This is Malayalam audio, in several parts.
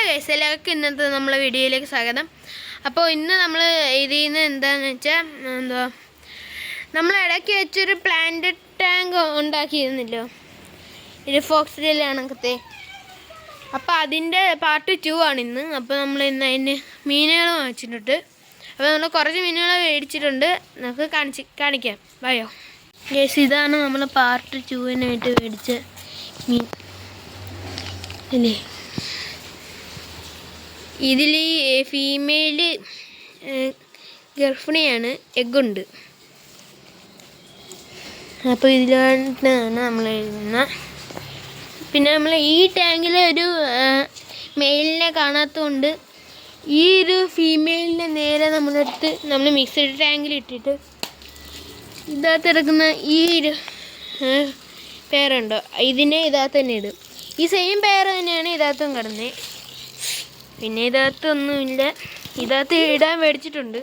ഗൈസ്, എല്ലാവർക്കും ഇന്നത്തെ നമ്മളെ വീഡിയോയിലേക്ക് സ്വാഗതം. അപ്പോൾ ഇന്ന് നമ്മൾ ഇതിൽ നിന്ന് എന്താണെന്ന് വെച്ചാൽ നമ്മൾ ഇടയ്ക്ക് വെച്ചൊരു പ്ലാന്റ് ടാങ്ക് ഉണ്ടാക്കിയിരുന്നല്ലോ, ഇത് ഫോക്സ് കണക്കത്തെ. അപ്പോൾ അതിൻ്റെ പാർട്ട് 2 ആണ് ഇന്ന്. അപ്പോൾ നമ്മൾ ഇന്ന് അതിന് മീനുകൾ വാങ്ങിച്ചിട്ടുണ്ട്. അപ്പോൾ നമ്മൾ കുറച്ച് മീനുകൾ മേടിച്ചിട്ടുണ്ട്, നമുക്ക് കാണിക്കാം. ബയോ ഗൈസ്, ഇതാണ് നമ്മൾ പാർട്ട് 2-നായിട്ട് മേടിച്ച മീൻ അല്ലേ. ഇതിൽ ഫീമെയിൽ ഗർഭിണിയാണ്, എഗ്ഗുണ്ട്. അപ്പോൾ ഇതിലാണ് നമ്മൾ എഴുതുന്നത്. പിന്നെ നമ്മൾ ഈ ടാങ്കിൽ ഒരു മെയിലിനെ കാണാത്തതുകൊണ്ട് ഈ ഒരു ഫീമെയിലിനെ നേരെ നമ്മളെടുത്ത് നമ്മൾ മിക്സഡ് ടാങ്കിൽ ഇട്ടിട്ട് ഇതിനകത്ത് എടുക്കുന്ന ഈ ഒരു പേരുണ്ടോ, ഇതിനെ ഇതിനകത്ത് തന്നെ ഇടും. ഈ സെയിം പേര് തന്നെയാണ് ഇതിനകത്തും കിടന്നത്. പിന്നെ ഇതിനകത്തൊന്നുമില്ല, ഇതിനകത്ത് ഇടാൻ മേടിച്ചിട്ടുണ്ട്.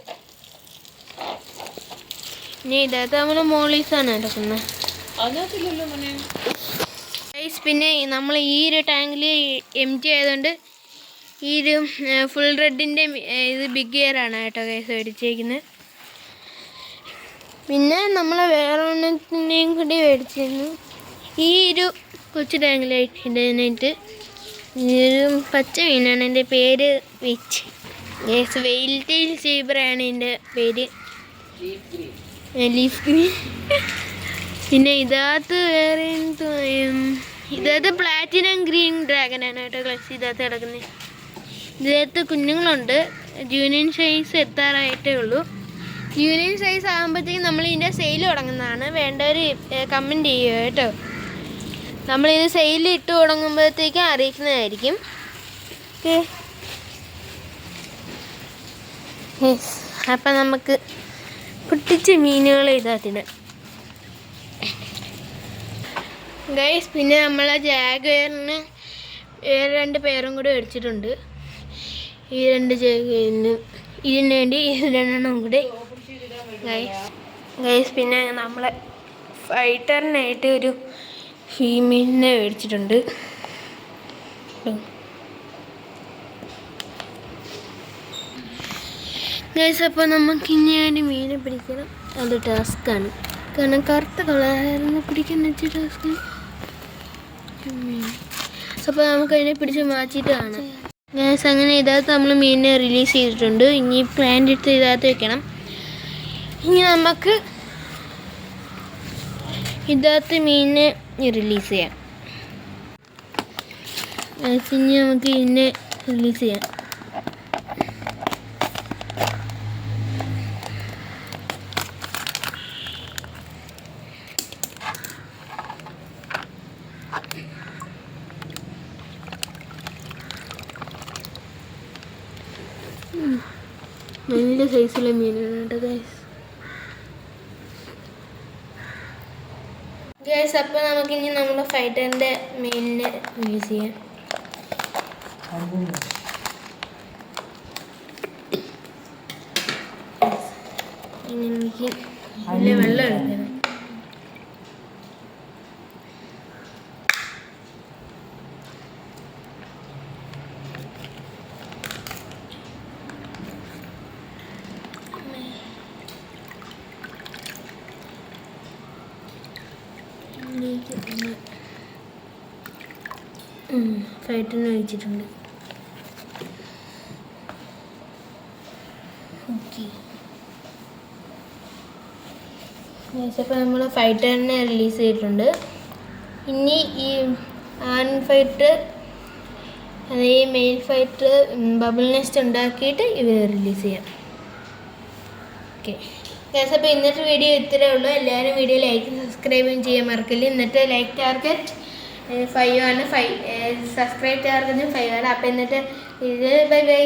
പിന്നെ ഇതിനകത്ത് നമ്മൾ മോളീസാണ് എടുക്കുന്നത്. പിന്നെ നമ്മൾ ഈ ഒരു ടാങ്കിൽ എംറ്റി ആയതുകൊണ്ട് ഈ ഒരു ഫുൾ റെഡിൻ്റെ ഇത് ബിഗ് ഇയറാണ് കേട്ടോ കേസ് മേടിച്ചേക്കുന്നത്. പിന്നെ നമ്മൾ വേറെ ഒന്നത്തിൻ്റെയും കൂടി മേടിച്ചിരുന്നു. ഈ ഒരു കൊച്ചു ടാങ്കിലായിട്ട് ഇടാനായിട്ട് ഒരു പച്ച മീനാണ്, എൻ്റെ പേര് വെച്ച് യെസ് വെയിൽ ടെയിൽ സീബ്രയാണ് എൻ്റെ പേര്, ലീഫ് ഗ്രീൻ. പിന്നെ ഇതിനകത്ത് വേറെ ഇതിനകത്ത് പ്ലാറ്റിനം ഗ്രീൻ ഡ്രാഗനാണ് കേട്ടോ ക്ലസ് ഇതിനകത്ത് കിടക്കുന്നത്. ഇതിനകത്ത് കുഞ്ഞുങ്ങളുണ്ട്. ജൂനിയൻ സൈസ് എത്താറായിട്ടേ ഉള്ളൂ. ജൂനിയൻ സൈസ് ആകുമ്പോഴത്തേക്കും നമ്മൾ ഇതിൻ്റെ സെയിൽ തുടങ്ങുന്നതാണ്. വേണ്ടവർ കമൻറ്റ് ചെയ്യുക കേട്ടോ. നമ്മളിത് സെയിൽ ഇട്ട് തുടങ്ങുമ്പോഴത്തേക്കും അറിയിക്കുന്നതായിരിക്കും. ഓക്കെ, അപ്പം നമുക്ക് പൊട്ടിച്ച മീനുകൾ ഇതാത്തിന് ഗൈസ്. പിന്നെ നമ്മൾ ജാഗ്വറിന് വേറെ 2 പേരും കൂടി മേടിച്ചിട്ടുണ്ട്. ഈ 2 ജാഗ്വറിന് ഇതിന് വേണ്ടി 2 കൂടി ഗൈസ്. പിന്നെ നമ്മളെ ഫൈറ്ററിനായിട്ട് ഒരു ഫീമെയിലിനെ മേടിച്ചിട്ടുണ്ട്. ഗൈസ്, അപ്പോൾ നമുക്ക് ഇനി ഒരു മീനെ പിടിക്കണം. അത് ടാസ്ക്കാണ്, കാരണം കറുത്ത കളറായിരുന്നു പിടിക്കുന്ന ടാസ്ക്കാണ്. അപ്പോൾ നമുക്കതിനെ പിടിച്ച് മാറ്റിയിട്ട് കാണാം. ഗൈസ്, അങ്ങനെ ഇതിനകത്ത് നമ്മൾ മീനിനെ റിലീസ് ചെയ്തിട്ടുണ്ട്. ഇനി പ്ലാന്റ് എടുത്ത് ഇതിനകത്ത് വെക്കണം. ഇനി നമുക്ക് ഇതിനകത്ത് മീനിനെ റിലീസ് ചെയ്യാം. ഇനി നമുക്ക് ഇതിനെ റിലീസ് ചെയ്യാം. നല്ല സൈസുള്ള മീനാണ് കേട്ടോ ഗൈസ്. ഗൈസ്, അപ്പോൾ നമുക്കിനി നമ്മുടെ ഫൈറ്ററിൻ്റെ മീനിനെ യൂസ് ചെയ്യാം. ഇനി എനിക്ക് വെള്ളം എടുക്കണം. ഫൈറ്ററിന് ഒഴിച്ചിട്ടുണ്ട്. ഓക്കെ, അപ്പോൾ നമ്മൾ ഫൈറ്ററിനെ റിലീസ് ചെയ്തിട്ടുണ്ട്. ഇനി ഈ ആൺ ഫൈറ്റർ അതേ മെയിൽ ഫൈറ്റർ ബബിൾ നെസ്റ്റ് ഉണ്ടാക്കിയിട്ട് ഇവരെ റിലീസ് ചെയ്യാം. ഓക്കെ ഗൈസ്, അപ്പോൾ ഇന്നത്തെ വീഡിയോ ഇത്രയേ ഉള്ളൂ. എല്ലാവരും വീഡിയോ ലൈക്കും സബ്സ്ക്രൈബും ചെയ്യാൻ മറക്കില്ല. ഇന്നത്തെ ലൈക്ക് ടാർഗറ്റ് 5 ആണ്, സബ്സ്ക്രൈബ് ടാർഗറ്റും 5 ആണ്. അപ്പോൾ എന്നിട്ട് ഇത് ബൈ ബൈ.